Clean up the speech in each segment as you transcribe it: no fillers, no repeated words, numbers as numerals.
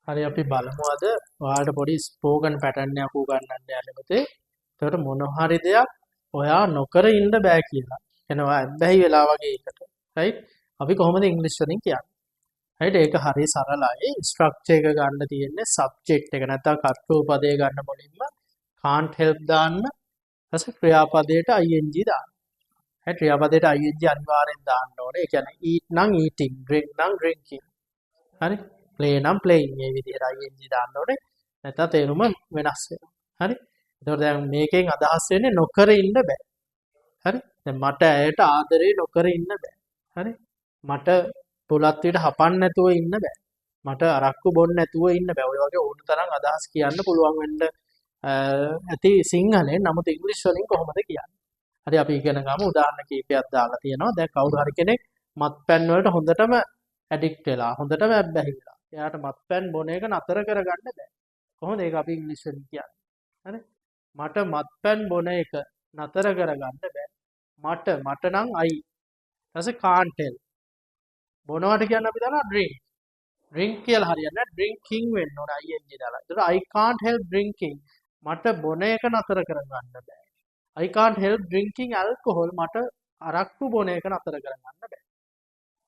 හරි අපි බලමු අද ඔයාලට පොඩි ස්පෝකන් පැටර්න් එකක් උගන්වන්න යන්නේ පුතේ. එතකොට මොන හරි දෙයක් ඔයා නොකර ඉන්න බෑ කියලා. එනවා බැහි වෙලා වගේ එකට. රයිට්? අපි කොහොමද ඉංග්‍රීසි වලින් කියන්නේ? රයිට්? ඒක හරි සරලයි. ස්ට්‍රක්චර් එක ගන්න තියෙන්නේ සබ්ජෙක්ට් එක නැත්නම් කර්තෘ පදේ ගන්න මුලින්ම can't help දාන්න. ඊපස්සේ ක්‍රියාපදයට ing දාන්න. හරි ක්‍රියාපදයට ing අනිවාර්යෙන් දාන්න ඕනේ. ඒ කියන්නේ eat නම් eating, drink නම් drinking. හරි? play නම් playing මේ විදිහට ing දාන්න ඕනේ. නැත්නම් තේරුම වෙනස් වෙනවා. හරි? එතකොට දැන් මේකෙන් අදහස් වෙන්නේ නොකර ඉන්න බෑ. හරි? දැන් මට ඇයට ආදරේ නොකර ඉන්න බෑ. හරි? මට පුලත් විතර හපන්න නැතුව ඉන්න බෑ. මට අරක්කු බොන්න නැතුව ඉන්න බෑ. ඔය වගේ ඕන තරම් අදහස් කියන්න පුළුවන් වෙන්න ඇති සිංහලෙන්. නමුත් ඉංග්‍රීසි වලින් කොහොමද කියන්නේ? හරි අපි ඉගෙන ගමු උදාහරණ කීපයක් දාලා තියෙනවා. දැන් කවුරු හරි කෙනෙක් මත්පැන් වලට හොඳටම ඇඩික්ට් වෙලා හොඳටම ඇබ්බැහි වෙලා. එයාට මත්පැන් බොන එක නතර කරගන්න බෑ. කොහොමද ඒක අපි ඉංග්‍රීසි වලින් කියන්නේ? හරි? මට මත්පැන් බොන එක නතර කරගන්න බෑ. මට නම් අයි. ඊට can't help. බොනවට කියන්නේ අපි දන්නවා drink. drink කියලා හරියන්නේ නැහැ. drinking වෙන්න ඕන ing දාලා. ඒතර I can't help drinking. මට බොන එක නතර කරගන්න බෑ. I can't help drinking alcohol. මට අරක්කු බොන එක නතර කරගන්න බෑ.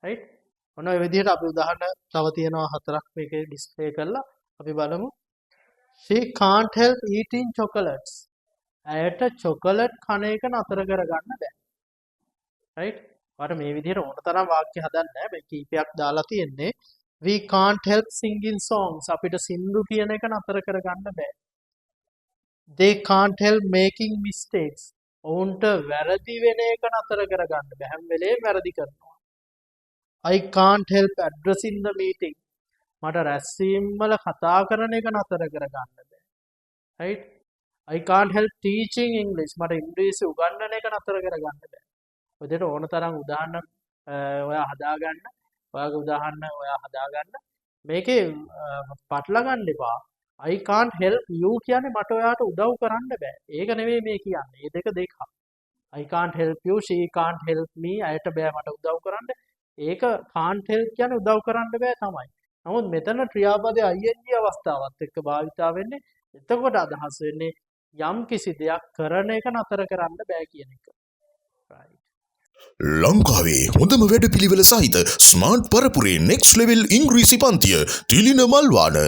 right? ඔන්න ඔය විදිහට අපි උදාහරණ තව තියෙනවා හතරක් මේකේ ඩිස්ප්ලේ කරලා අපි බලමු. She can't help eating chocolates. ඇයට චොකලට් කන එක නතර කරගන්න බෑ. right? ඔයාලට මේ විදිහට ඕන තරම් වාක්‍ය හදන්න බෑ. මේ කීපයක් දාලා තියෙන්නේ. We can't help singing songs. අපිට සින්දු කියන එක නතර කරගන්න බෑ. They can't help making mistakes. ඔවුන්ට වැරදි වෙන එක නතර කරගන්න බෑ. හැම වෙලේම වැරදි කරනවා. I can't help addressing the meeting. මට රැස්වීම වල කතා කරන එක නතර කරගන්න බෑ. right? I can't help teaching English. මට ඉංග්‍රීසි උගන්වන එක නතර කරගන්න බෑ. ඔය දෙයට ඕන තරම් උදාහරණ ඔයා හදාගන්න. ඔයාගේ උදාහරණ ඔයා හදාගන්න. මේකේ පටල ගන්න එපා. I can't help you කියන්නේ මට ඔයාට උදව් කරන්න බෑ. ඒක නෙවෙයි මේ කියන්නේ. මේ දෙක දෙකක්. I can't help you, she can't help me. අයට බෑ මට උදව් කරන්න. ඒක can't help කියන්නේ උදව් කරන්න බෑ තමයි. නමුත් මෙතන ක්‍රියාපදයේ ing අවස්ථාවත් එක්ක භාවිතා වෙන්නේ. එතකොට අදහස් වෙන්නේ යම් කිසි දෙයක් කරන එක නතර කරන්න බෑ කියන එක. right. ලංකාවේ හොඳම වැඩපිළිවෙල සහිත ස්මාර්ට් පරපුරේ next level ඉංග්‍රීසි පන්තිය තිලින මල්වාන